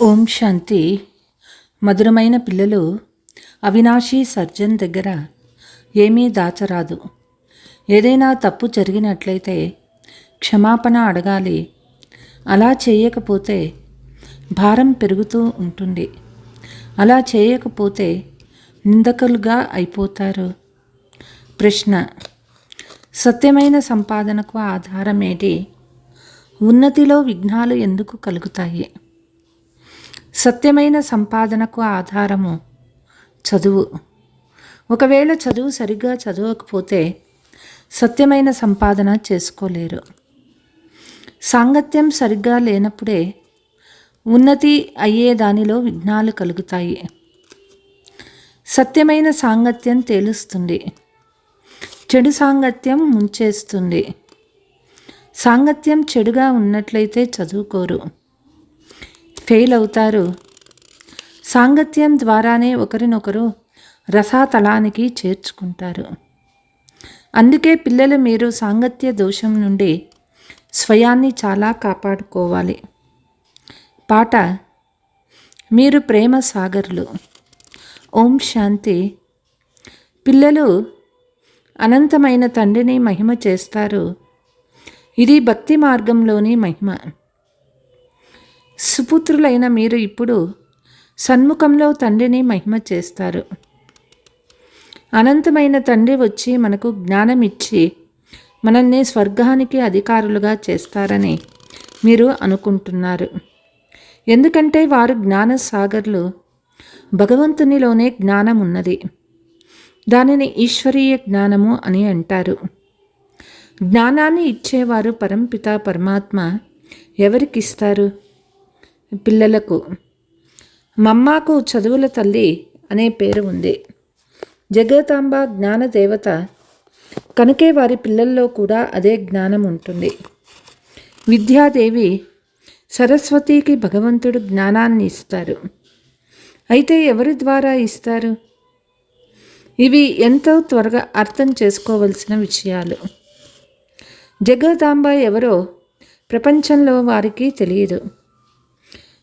ఓం శాంతి. మధురమైన పిల్లలు, అవినాశి సర్జన్ దగ్గర ఏమీ దాచరాదు. ఏదైనా తప్పు జరిగినట్లయితే క్షమాపణ అడగాలి. అలా చేయకపోతే భారం పెరుగుతూ ఉంటుంది. అలా చేయకపోతే నిందకులుగా అయిపోతారు. ప్రశ్న: సత్యమైన సంపాదనకు ఆధారం ఏంటి? ఉన్నతిలో విఘ్నాలు ఎందుకు కలుగుతాయి? సత్యమైన సంపాదనకు ఆధారము చదువు. ఒకవేళ చదువు సరిగ్గా చదవకపోతే సత్యమైన సంపాదన చేసుకోలేరు. సాంగత్యం సరిగ్గా లేనప్పుడే ఉన్నతి అయ్యే దానిలో విఘ్నాలు కలుగుతాయి. సత్యమైన సాంగత్యం తేలుస్తుంది, చెడు సాంగత్యం ముంచేస్తుంది. సాంగత్యం చెడుగా ఉన్నట్లయితే చదువుకోరు, ఫెయిల్ అవుతారు. సాంగత్యం ద్వారానే ఒకరినొకరు రసాతలానికి చేర్చుకుంటారు. అందుకే పిల్లలు, మీరు సాంగత్య దోషం నుండి స్వయాన్ని చాలా కాపాడుకోవాలి. పాట: మీరు ప్రేమ సాగర్లు. ఓం శాంతి. పిల్లలు అనంతమైన తండ్రిని మహిమ చేస్తారు. ఇది భక్తి మార్గంలోని మహిమ. సుపుత్రులైన మీరు ఇప్పుడు సన్ముఖంలో తండ్రిని మహిమ చేస్తారు. అనంతమైన తండ్రి వచ్చి మనకు జ్ఞానం ఇచ్చి మనల్ని స్వర్గానికి అధికారులుగా చేస్తారని మీరు అనుకుంటున్నారు. ఎందుకంటే వారు జ్ఞాన సాగర్లు. భగవంతునిలోనే జ్ఞానం ఉన్నది. దానిని ఈశ్వరీయ జ్ఞానము అని అంటారు. జ్ఞానాన్ని ఇచ్చేవారు పరంపిత పరమాత్మ. ఎవరికిస్తారు? పిల్లలకు. మమ్మాకు చదువుల తల్లి అనే పేరు ఉంది. జగదాంబ జ్ఞానదేవత కనుకే వారి పిల్లల్లో కూడా అదే జ్ఞానం ఉంటుంది. విద్యాదేవి సరస్వతికి భగవంతుడు జ్ఞానాన్ని ఇస్తారు. అయితే ఎవరి ద్వారా ఇస్తారు? ఇవి ఎంతో త్వరగా అర్థం చేసుకోవలసిన విషయాలు. జగదాంబ ఎవరో ప్రపంచంలో వారికి తెలియదు.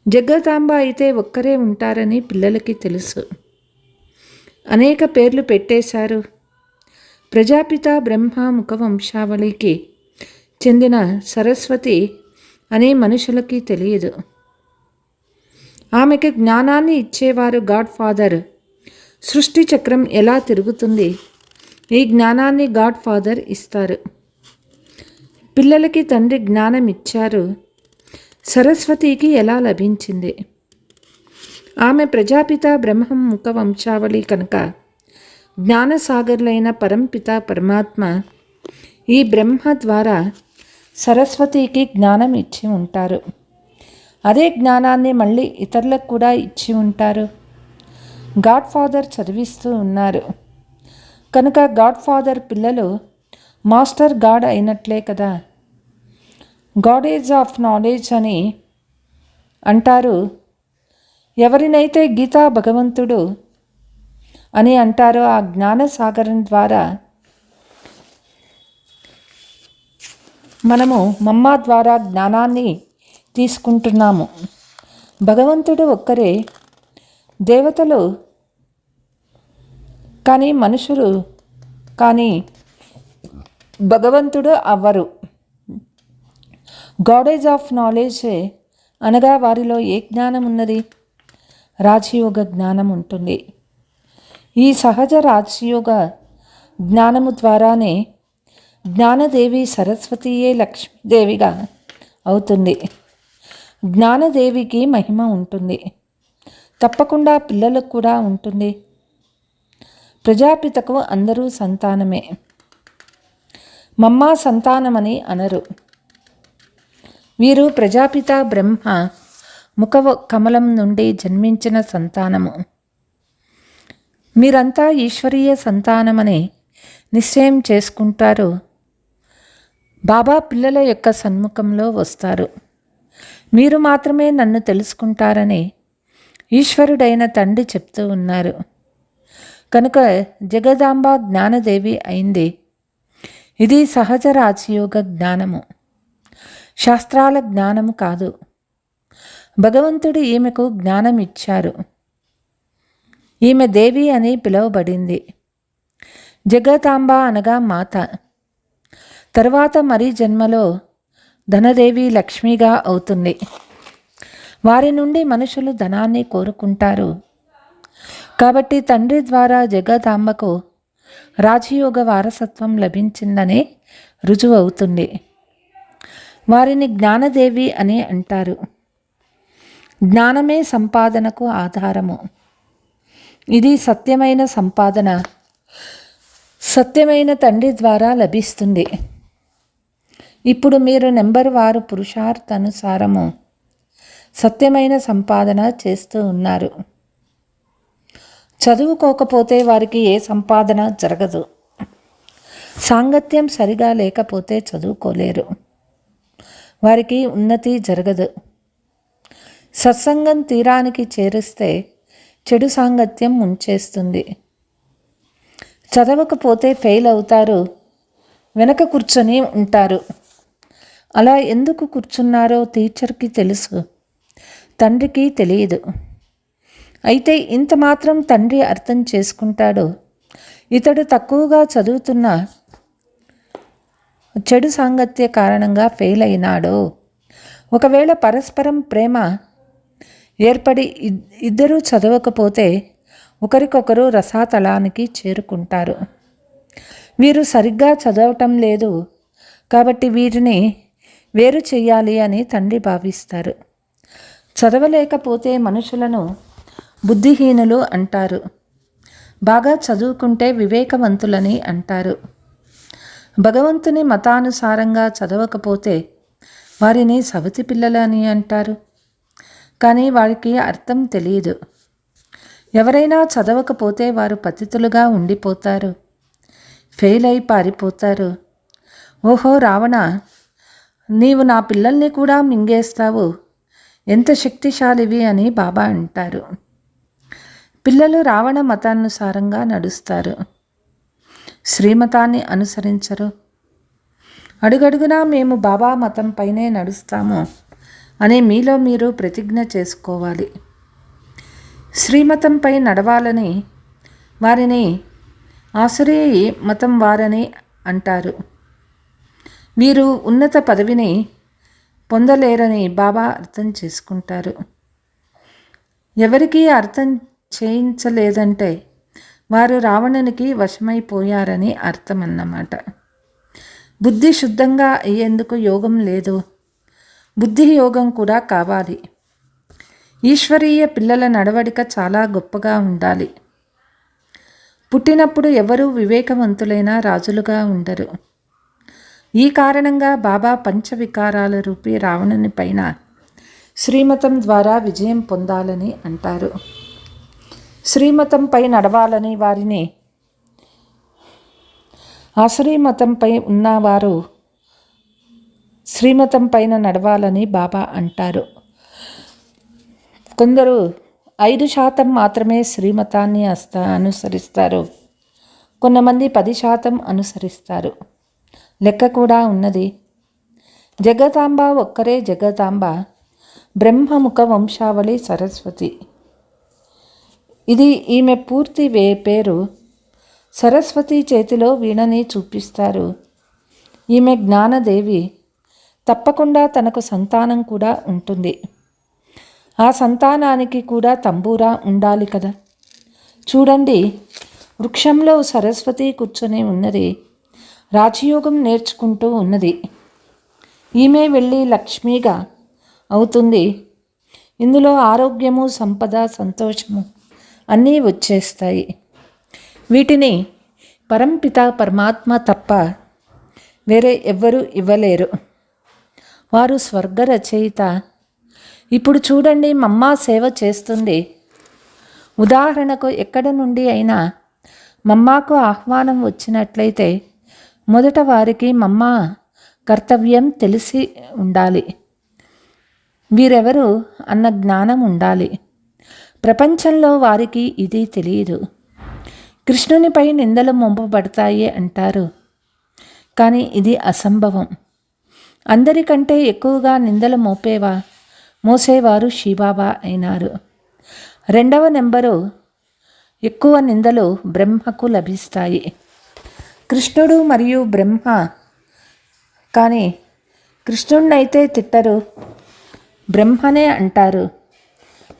జగదాంబ అయితే ఒక్కరే ఉంటారని పిల్లలకి తెలుసు. అనేక పేర్లు పెట్టేశారు. ప్రజాపిత బ్రహ్మ ముఖ వంశావళికి చెందిన సరస్వతి అనే మనుషులకి తెలియదు. ఆమెకి జ్ఞానాన్ని ఇచ్చేవారు గాడ్ ఫాదర్. సృష్టి చక్రం ఎలా తిరుగుతుంది, ఈ జ్ఞానాన్ని గాడ్ ఫాదర్ ఇస్తారు. పిల్లలకి తండ్రి జ్ఞానం ఇచ్చారు. సరస్వతికి ఎలా లభించింది? ఆమె ప్రజాపిత బ్రహ్మం ముఖ వంశావళి కనుక జ్ఞానసాగర్లైన పరంపిత పరమాత్మ ఈ బ్రహ్మ ద్వారా సరస్వతికి జ్ఞానం ఇచ్చి ఉంటారు. అదే జ్ఞానాన్ని మళ్ళీ ఇతరులకు కూడా ఇచ్చి ఉంటారు. గాడ్ ఫాదర్ చదివిస్తూ ఉన్నారు కనుక గాడ్ ఫాదర్ పిల్లలు మాస్టర్ గాడ్ అయినట్లే కదా. గాడేజ్ ఆఫ్ నాలెడ్జ్ అని అంటారు. ఎవరినైతే గీతా భగవంతుడు అని అంటారో ఆ జ్ఞానసాగరం ద్వారా మనము మమ్మా ద్వారా జ్ఞానాన్ని తీసుకుంటున్నాము. భగవంతుడు ఒక్కరే. దేవతలు కానీ మనుషులు కానీ భగవంతుడు అవ్వరు. గాడేజ్ ఆఫ్ నాలెడ్జ్ అనగా వారిలో ఏ జ్ఞానం ఉన్నది? రాజయోగ జ్ఞానం ఉంటుంది. ఈ సహజ రాజయోగ జ్ఞానము ద్వారానే జ్ఞానదేవి సరస్వతియే లక్ష్మీదేవిగా అవుతుంది. జ్ఞానదేవికి మహిమ ఉంటుంది. తప్పకుండా పిల్లలకు కూడా ఉంటుంది. ప్రజాపితకు అందరూ సంతానమే. మమ్మా సంతానమని అనరు. వీరు ప్రజాపిత బ్రహ్మ ముఖ కమలం నుండి జన్మించిన సంతానము. మీరంతా ఈశ్వరీయ సంతానమని నిశ్చయం చేసుకుంటారు. బాబా పిల్లల యొక్క సన్ముఖంలో వస్తారు. మీరు మాత్రమే నన్ను తెలుసుకుంటారని ఈశ్వరుడైన తండ్రి చెప్తూ ఉన్నారు. కనుక జగదాంబ జ్ఞానదేవి అయింది. ఇది సహజ రాజయోగ జ్ఞానము, శాస్త్రాల జ్ఞానము కాదు. భగవంతుడు ఈమెకు జ్ఞానం ఇచ్చారు. ఈమె దేవి అని పిలువబడింది. జగదాంబ అనగా మాత. తరువాత మరీ జన్మలో ధనదేవి లక్ష్మిగా అవుతుంది. వారి నుండి మనుషులు ధనాన్ని కోరుకుంటారు. కాబట్టి తండ్రి ద్వారా జగదాంబకు రాజయోగ వారసత్వం లభించిందని రుజువు అవుతుంది. వారిని జ్ఞానదేవి అని అంటారు. జ్ఞానమే సంపాదనకు ఆధారము. ఇది సత్యమైన సంపాదన సత్యమైన తండ్రి ద్వారా లభిస్తుంది. ఇప్పుడు మీరు నెంబర్ వారు పురుషార్థానుసారము సత్యమైన సంపాదన చేస్తూ ఉన్నారు. చదువుకోకపోతే వారికి ఏ సంపాదన జరగదు. సాంగత్యం సరిగా లేకపోతే చదువుకోలేరు. వారికి ఉన్నతి జరగదు. సత్సంగం తీరానికి చేరిస్తే చెడు సాంగత్యం ముంచేస్తుంది. చదవకపోతే ఫెయిల్ అవుతారు. వెనక కూర్చొని ఉంటారు. అలా ఎందుకు కూర్చున్నారో టీచర్కి తెలుసు, తండ్రికి తెలియదు. అయితే ఇంత మాత్రం తండ్రి అర్థం చేసుకుంటాడు. ఇతడు తక్కువగా చదువుతున్న చెడు సాంగత్య కారణంగా ఫెయిల్ అయినాడు. ఒకవేళ పరస్పరం ప్రేమ ఏర్పడి ఇద్దరూ చదవకపోతే ఒకరికొకరు రసాతలానికి చేరుకుంటారు. వీరు సరిగ్గా చదవటం లేదు కాబట్టి వీరిని వేరు చేయాలి అని తండ్రి భావిస్తారు. చదవలేకపోతే మనుషులను బుద్ధిహీనులు అంటారు. బాగా చదువుకుంటే వివేకవంతులని అంటారు. భగవంతుని మతానుసారంగా చదవకపోతే వారిని సవతి పిల్లలని అంటారు. కానీ వారికి అర్థం తెలియదు. ఎవరైనా చదవకపోతే వారు పతితులుగా ఉండిపోతారు. ఫెయిల్ అయి పారిపోతారు. ఓహో రావణ, నీవు నా పిల్లల్ని కూడా మింగేస్తావు, ఎంత శక్తిశాలివి అని బాబా అంటారు. పిల్లలు రావణ మతానుసారంగా నడుస్తారు. శ్రీమతాన్ని అనుసరించరు. అడుగడుగునా మేము బాబా మతంపైనే నడుస్తాము అని మీలో మీరు ప్రతిజ్ఞ చేసుకోవాలి. శ్రీమతంపై నడవాలని వారిని ఆసురీ మతం వారని అంటారు. వీరు ఉన్నత పదవిని పొందలేరని బాబా అర్థం చేసుకుంటారు. ఎవరికీ అర్థం చేయించలేదంటే వారు రావణునికి వశమైపోయారని అర్థం అన్నమాట. బుద్ధి శుద్ధంగా అయ్యేందుకు యోగం లేదు, బుద్ధి యోగం కూడా కావాలి. ఈశ్వరీయ పిల్లల నడవడిక చాలా గొప్పగా ఉండాలి. పుట్టినప్పుడు ఎవరూ వివేకవంతులైన రాజులుగా ఉండరు. ఈ కారణంగా బాబా పంచవికారాల రూపీ రావణుని పైన శ్రీమతం ద్వారా విజయం పొందాలని అంటారు. శ్రీమతంపై నడవాలని వారిని ఆసురీ మతంపై ఉన్నవారు శ్రీమతం పైన నడవాలని బాబా అంటారు. కొందరు 5% మాత్రమే శ్రీమతాన్ని అనుసరిస్తారు. కొంతమంది 10% అనుసరిస్తారు. లెక్క కూడా ఉన్నది. జగదాంబ ఒక్కరే జగదాంబ, బ్రహ్మముఖ వంశావళి సరస్వతి. ఇది ఈమె పూర్తి పేరు. సరస్వతి చేతిలో వీణని చూపిస్తారు. ఈమె జ్ఞానదేవి. తప్పకుండా తనకు సంతానం కూడా ఉంటుంది. ఆ సంతానానికి కూడా తంబూరా ఉండాలి కదా. చూడండి, వృక్షంలో సరస్వతి కూర్చొని ఉన్నది. రాజయోగం నేర్చుకుంటూ ఉన్నది. ఈమె వెళ్ళి లక్ష్మిగా అవుతుంది. ఇందులో ఆరోగ్యము, సంపద, సంతోషము అన్నీ వచ్చేస్తాయి. వీటిని పరంపిత పరమాత్మ తప్ప వేరే ఎవ్వరూ ఇవ్వలేరు. వారు స్వర్గ రచయిత. ఇప్పుడు చూడండి, మమ్మ సేవ చేస్తుంది. ఉదాహరణకు ఎక్కడి నుండి అయినా మమ్మాకు ఆహ్వానం వచ్చినట్లయితే మొదట వారికి మమ్మ కర్తవ్యం తెలిసి ఉండాలి. వీరెవరు అన్న జ్ఞానం ఉండాలి. ప్రపంచంలో వారికి ఇది తెలియదు. కృష్ణునిపై నిందలు మోపబడతాయి అంటారు, కానీ ఇది అసంభవం. అందరికంటే ఎక్కువగా నిందలు మోపేవా మోసేవారు శివబాబా అయినారు. 2వ నెంబరు ఎక్కువ నిందలు బ్రహ్మకు లభిస్తాయి. కృష్ణుడు మరియు బ్రహ్మ, కానీ కృష్ణుడినైతే తిట్టరు, బ్రహ్మనే అంటారు.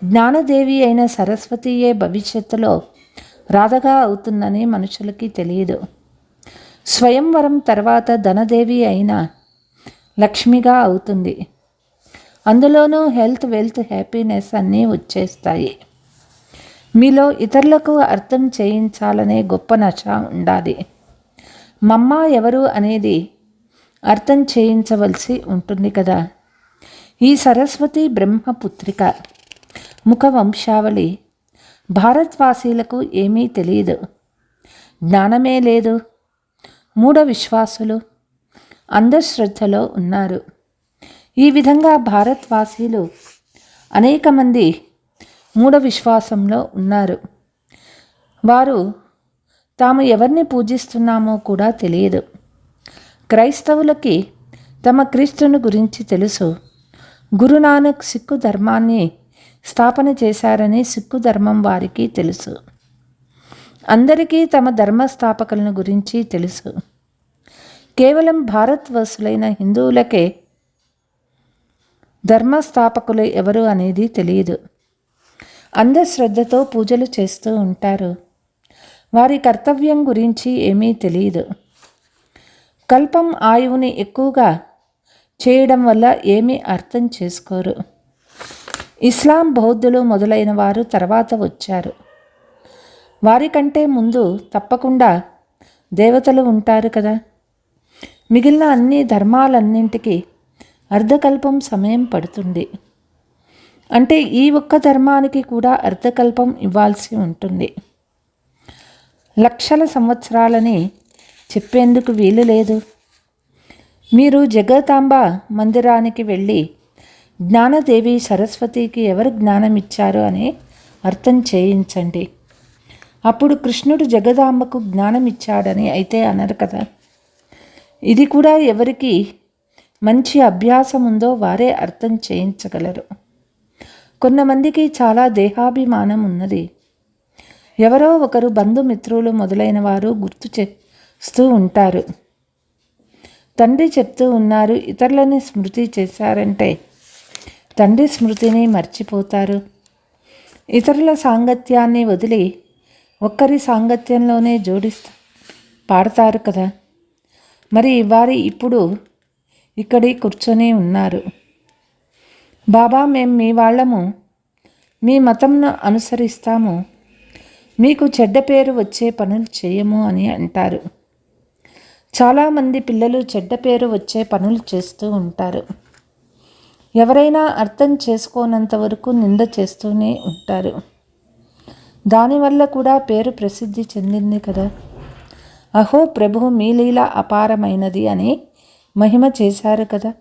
జ్ఞానదేవి అయిన సరస్వతియే భవిష్యత్తులో రాధగా అవుతుందని మనుషులకి తెలియదు. స్వయంవరం తర్వాత ధనదేవి అయిన లక్ష్మిగా అవుతుంది. అందులోనూ హెల్త్, వెల్త్, హ్యాపీనెస్ అన్నీ వచ్చేస్తాయి. మీలో ఇతరులకు అర్థం చేయించాలనే గొప్ప నశ ఉండాలి. మమ్మ ఎవరు అనేది అర్థం చేయించవలసి ఉంటుంది కదా. ఈ సరస్వతి బ్రహ్మపుత్రిక ముఖ వంశావళి భారతవాసీలకు ఏమీ తెలియదు, జ్ఞానమే లేదు. మూఢ విశ్వాసులు అంధశ్రద్ధలో ఉన్నారు. ఈ విధంగా భారతవాసీలు అనేక మంది మూఢ విశ్వాసంలో ఉన్నారు. వారు తాము ఎవరిని పూజిస్తున్నామో కూడా తెలియదు. క్రైస్తవులకి తమ క్రీస్తుని గురించి తెలుసు. గురునానక్ సిక్కు ధర్మాన్ని స్థాపన చేశారని సిక్కు ధర్మం వారికి తెలుసు. అందరికీ తమ ధర్మస్థాపకులను గురించి తెలుసు. కేవలం భారతవాసులైన హిందువులకే ధర్మస్థాపకులు ఎవరు అనేది తెలియదు. అంధశ్రద్ధతో పూజలు చేస్తూ ఉంటారు. వారి కర్తవ్యం గురించి ఏమీ తెలియదు. కల్పం ఆయువుని ఎక్కువగా చేయడం వల్ల ఏమీ అర్థం చేసుకోరు. ఇస్లాం, బౌద్ధులు మొదలైన వారు తర్వాత వచ్చారు. వారికంటే ముందు తప్పకుండా దేవతలు ఉంటారు కదా. మిగిలిన అన్ని ధర్మాలన్నింటికీ అర్ధకల్పం సమయం పడుతుంది. అంటే ఈ ఒక్క ధర్మానికి కూడా అర్ధకల్పం ఇవ్వాల్సి ఉంటుంది. లక్షల సంవత్సరాలని చెప్పేందుకు వీలు లేదు. మీరు జగదాంబ మందిరానికి వెళ్ళి జ్ఞానదేవి సరస్వతికి ఎవరు జ్ఞానం ఇచ్చారు అని అర్థం చేయించండి. అప్పుడు కృష్ణుడు జగదాంబకు జ్ఞానం ఇచ్చాడని అయితే అనరు కదా. ఇది కూడా ఎవరికి మంచి అభ్యాసం ఉందో వారే అర్థం చేయించగలరు. కొంతమందికి చాలా దేహాభిమానం ఉన్నది. ఎవరో ఒకరు బంధుమిత్రులు మొదలైన వారు గుర్తు చేస్తూ ఉంటారు. తండ్రి చెప్తూ ఉన్నారు, ఇతరులని స్మృతి చేశారంటే తండ్రి స్మృతిని మర్చిపోతారు. ఇతరుల సాంగత్యాన్ని వదిలి ఒక్కరి సాంగత్యంలోనే పాడతారు కదా. మరి వారి ఇప్పుడు ఇక్కడి కూర్చొని ఉన్నారు. బాబా, మేము మీ వాళ్ళము, మీ మతంను అనుసరిస్తాము, మీకు చెడ్డ పేరు వచ్చే పనులు చేయము అని అంటారు. చాలామంది పిల్లలు చెడ్డ పేరు వచ్చే పనులు చేస్తూ ఉంటారు. ఎవరైనా అర్థం చేసుకోనంత వరకు నింద చేస్తూనే ఉంటారు. దానివల్ల కూడా పేరు ప్రసిద్ధి చెందింది కదా. అహో ప్రభు, మీ లీల అపారమైనది అని మహిమ చేశారు కదా.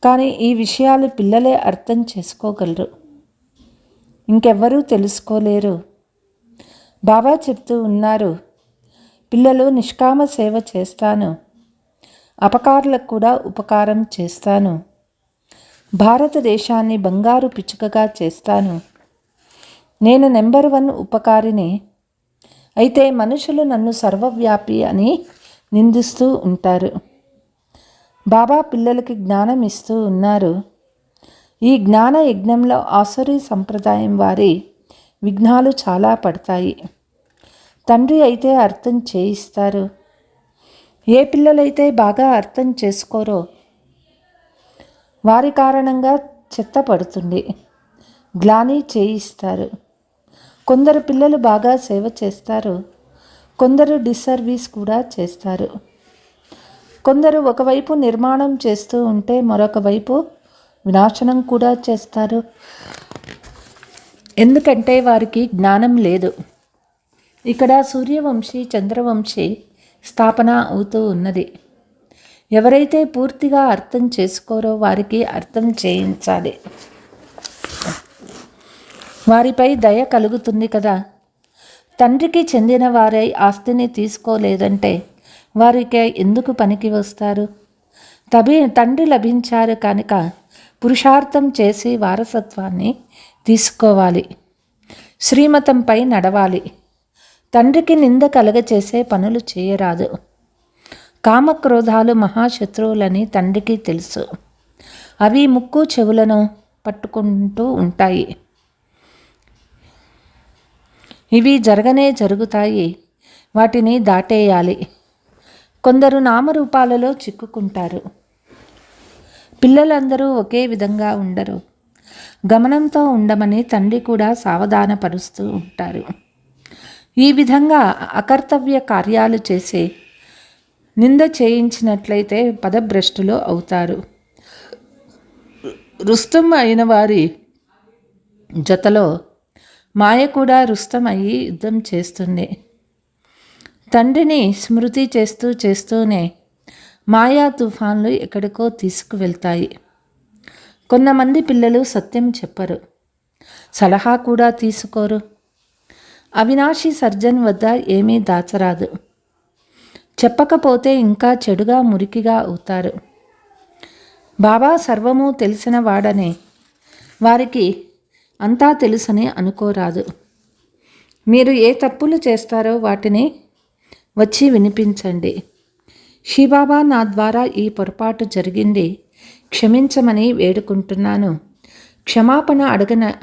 కానీ ఈ విషయాలు పిల్లలే అర్థం చేసుకోగలరు, ఇంకెవ్వరూ తెలుసుకోలేరు. బాబా చెప్తూ ఉన్నారు, పిల్లలు నిష్కామ సేవ చేస్తాను, అపకారులకు కూడా ఉపకారం చేస్తాను, భారతదేశాన్ని బంగారు పిచ్చుకగా చేస్తాను. నేను నెంబర్ 1 ఉపకారిని. అయితే మనుషులు నన్ను సర్వవ్యాపి అని నిందిస్తూ ఉంటారు. బాబా పిల్లలకి జ్ఞానం ఇస్తూ ఉన్నారు. ఈ జ్ఞాన యజ్ఞంలో ఆసురీ సంప్రదాయం వారి విఘ్నాలు చాలా పడతాయి. తండ్రి అయితే అర్థం చేయిస్తారు. ఏ పిల్లలైతే బాగా అర్థం చేసుకోరో వారి కారణంగా చెత్త పడుతుంది, గ్లాని చేయిస్తారు. కొందరు పిల్లలు బాగా సేవ చేస్తారు, కొందరు డిస్సర్వీస్ కూడా చేస్తారు. కొందరు ఒకవైపు నిర్మాణం చేస్తూ ఉంటే మరొక వైపు వినాశనం కూడా చేస్తారు. ఎందుకంటే వారికి జ్ఞానం లేదు. ఇక్కడ సూర్యవంశీ, చంద్రవంశీ స్థాపన అవుతూ ఉన్నది. ఎవరైతే పూర్తిగా అర్థం చేసుకోరో వారికి అర్థం చేయించాలి. వారిపై దయ కలుగుతుంది కదా. తండ్రికి చెందిన వారై ఆస్తిని తీసుకోలేదంటే వారికి ఎందుకు పనికి వస్తారు? తండ్రి లభించారు కనుక పురుషార్థం చేసి వారసత్వాన్ని తీసుకోవాలి. శ్రీమతంపై నడవాలి. తండ్రికి నింద కలగచేసే పనులు చేయరాదు. కామక్రోధాలు మహాశత్రువులని తండ్రికి తెలుసు. అవి ముక్కు చెవులను పట్టుకుంటూ ఉంటాయి. ఇవి జరుగుతాయి. వాటిని దాటేయాలి. కొందరు నామరూపాలలో చిక్కుకుంటారు. పిల్లలందరూ ఒకే విధంగా ఉండరు. గమనంతో ఉండమని తండ్రి కూడా సావధానపరుస్తూ ఉంటారు. ఈ విధంగా అకర్తవ్య కార్యాలు చేసి నింద చేయించినట్లయితే పదభ్రష్టులు అవుతారు. రుస్తుం అయిన వారి జతలో మాయ కూడా రుస్తం అయ్యి యుద్ధం చేస్తుంది. తండ్రిని స్మృతి చేస్తూనే మాయా తుఫాన్లు ఎక్కడికో తీసుకువెళ్తాయి. కొంతమంది పిల్లలు సత్యం చెప్పరు, సలహా కూడా తీసుకోరు. అవినాశి సర్జన్ వద్ద ఏమీ దాచరాదు. చెప్పకపోతే ఇంకా చెడుగా మురికిగా అవుతారు. బాబా సర్వము తెలిసిన వాడనే వారికి అంతా తెలుసని అనుకోరాదు. మీరు ఏ తప్పులు చేస్తారో వాటిని వచ్చి వినిపించండి. శివబాబా, నా ద్వారా ఈ పొరపాటు జరిగింది, క్షమించమని వేడుకుంటున్నాను. క్షమాపణ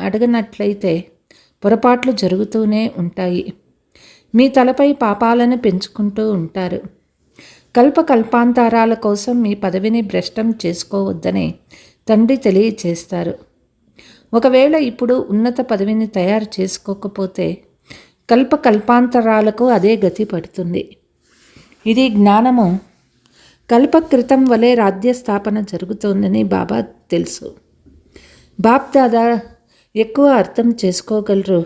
అడగనట్లయితే పొరపాట్లు జరుగుతూనే ఉంటాయి. మీ తలపై పాపాలను పెంచుకుంటూ ఉంటారు. కల్పకల్పాంతరాల కోసం మీ పదవిని భ్రష్టం చేసుకోవద్దని తండ్రి తెలియచేస్తారు. ఒకవేళ ఇప్పుడు ఉన్నత పదవిని తయారు చేసుకోకపోతే కల్పకల్పాంతరాలకు అదే గతి పడుతుంది. ఇది జ్ఞానము. కల్పకృతం వలె రాజ్యస్థాపన జరుగుతోందని బాబా తెలుసు. బాప్ దాదా ఎక్కువ అర్థం చేసుకోగలరు.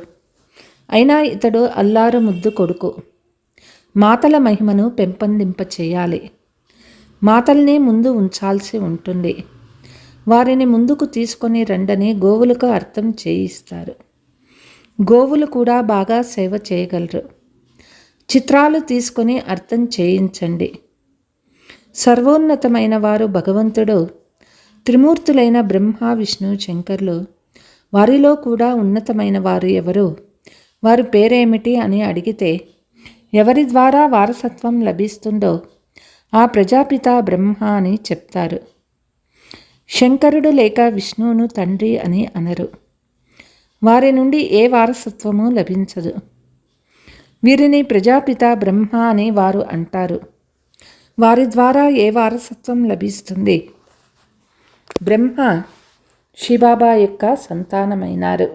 అయినా ఇతడు అల్లారు ముద్దు కొడుకు. మాతల మహిమను పెంపొందింప చేయాలి. మాతల్ని ముందు ఉంచాల్సి ఉంటుంది. వారిని ముందుకు తీసుకొని రండని గోవులకు అర్థం చేయిస్తారు. గోవులు కూడా బాగా సేవ చేయగలరు. చిత్రాలు తీసుకొని అర్థం చేయించండి. సర్వోన్నతమైన వారు భగవంతుడు, త్రిమూర్తులైన బ్రహ్మ, విష్ణు, శంకర్లు. వారిలో కూడా ఉన్నతమైన వారు ఎవరు, వారి పేరేమిటి అని అడిగితే ఎవరి ద్వారా వారసత్వం లభిస్తుందో ఆ ప్రజాపిత బ్రహ్మ అని చెప్తారు. శంకరుడు లేక విష్ణువును తండ్రి అని అనరు. వారి నుండి ఏ వారసత్వము లభించదు. వీరిని ప్రజాపిత బ్రహ్మ అని వారు అంటారు. వారి ద్వారా ఏ వారసత్వం లభిస్తుంది? బ్రహ్మ శివబాబా యొక్క సంతానమైనారు.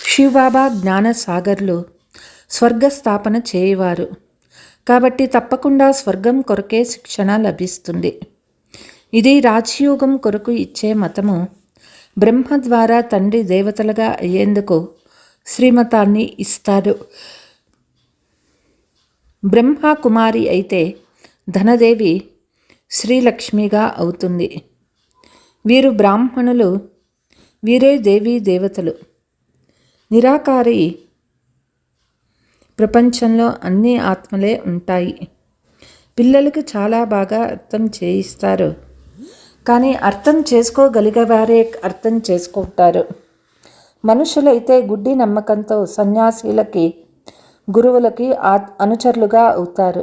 శివబాబా జ్ఞానసాగర్లు, స్వర్గస్థాపన చేయవారు. కాబట్టి తప్పకుండా స్వర్గం కొరకే శిక్షణ లభిస్తుంది. ఇది రాజయోగం కొరకు ఇచ్చే మతము. బ్రహ్మ ద్వారా తండ్రి దేవతలుగా అయ్యేందుకు శ్రీమతాన్ని ఇస్తారు. బ్రహ్మ కుమారి అయితే ధనదేవి శ్రీలక్ష్మిగా అవుతుంది. వీరు బ్రాహ్మణులు, వీరే దేవీ దేవతలు. నిరాకారి ప్రపంచంలో అన్ని ఆత్మలే ఉంటాయి. పిల్లలకు చాలా బాగా అర్థం చేయిస్తారు. కానీ అర్థం చేసుకోగలిగేవారే అర్థం చేసుకుంటారు. మనుషులైతే గుడ్డి నమ్మకంతో సన్యాసీలకి, గురువులకి అనుచరులుగా అవుతారు.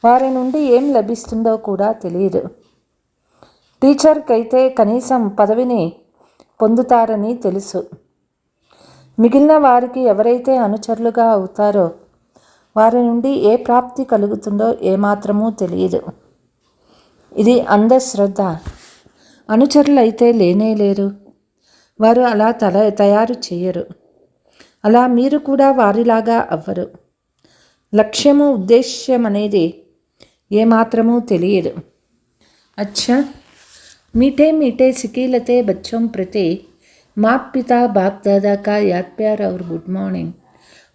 వారి నుండి ఏం లభిస్తుందో కూడా తెలియదు. టీచర్కి అయితే కనీసం పదవిని పొందుతారని తెలుసు. మిగిలిన వారికి ఎవరైతే అనుచరులుగా అవుతారో వారి నుండి ఏ ప్రాప్తి కలుగుతుందో ఏమాత్రమూ తెలియదు. ఇది అంధశ్రద్ధ. అనుచరులైతే లేనేలేరు. వారు అలా తయారు చేయరు. అలా మీరు కూడా వారిలాగా అవ్వరు. లక్ష్యము, ఉద్దేశ్యం అనేది ఏమాత్రమూ తెలియదు. అచ్చా, मीठे मीठे सिकीलते बच्चों प्रति माँ पिता बाप दादा का याद प्यार और गुड मॉर्निंग.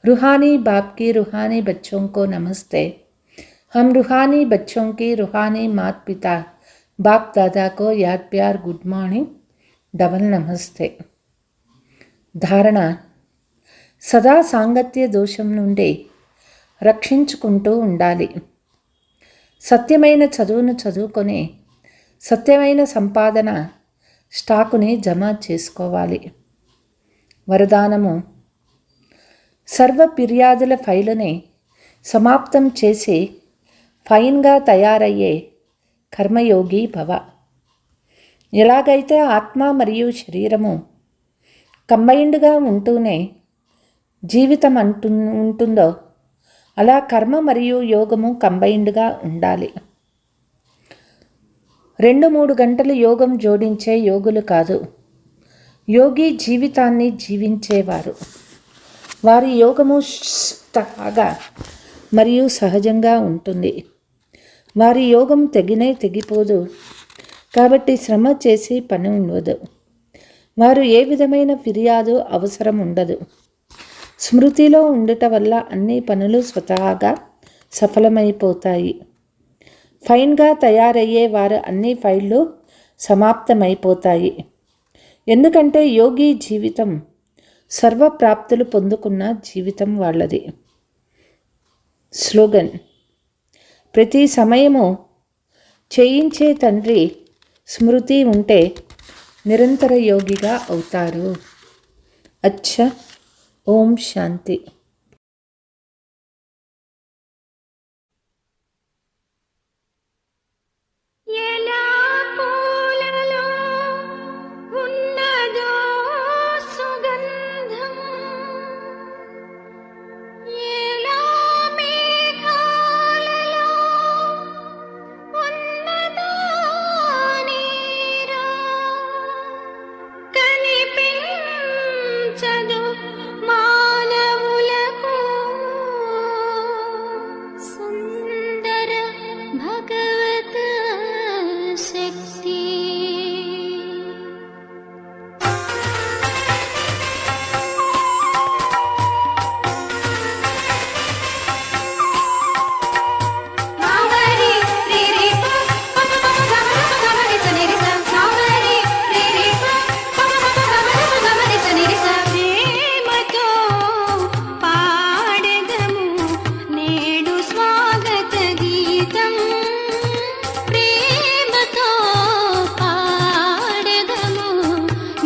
रूहानी बाप की रूहानी बच्चों को नमस्ते. हम रूहानी बच्चों की रूहानी मात पिता बाप दादा को याद प्यार गुड मॉर्निंग, डबल नमस्ते. ధారణ: సదా సాంగత్య దోషం నుండి రక్షించుకుంటూ ఉండాలి. సత్యమైన చదువును చదువుకొని సత్యమైన సంపాదన స్టాకుని జమ చేసుకోవాలి. వరదానము: సర్వ ఫిర్యాదుల ఫైలుని సమాప్తం చేసి ఫైన్గా తయారయ్యే కర్మయోగి భవ. ఎలాగైతే ఆత్మ మరియు శరీరము కంబైన్డ్గా ఉంటూనే జీవితం ఉంటుందో అలా కర్మ మరియు యోగము కంబైన్డ్గా ఉండాలి. 2-3 గంటలు యోగం జోడించే యోగులు కాదు, యోగి జీవితాన్ని జీవించేవారు. వారి యోగము స్వతహాగా మరియు సహజంగా ఉంటుంది. వారి యోగం తెగిపోదు, కాబట్టి శ్రమ చేసి పని ఉండదు. వారు ఏ విధమైన ఫిర్యాదు అవసరం ఉండదు. స్మృతిలో ఉండటం వల్ల అన్ని పనులు స్వతహాగా సఫలమైపోతాయి. ఫైన్గా తయారయ్యే వారు అన్ని ఫైళ్ళు సమాప్తమైపోతాయి. ఎందుకంటే యోగి జీవితం సర్వప్రాప్తులు పొందుకున్న జీవితం వాళ్ళది. స్లోగన్: ప్రతి సమయము చేయించే తండ్రి స్మృతి ఉంటే నిరంతర యోగిగా అవుతారు. అచ్చా. ఓం శాంతి.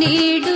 నేడు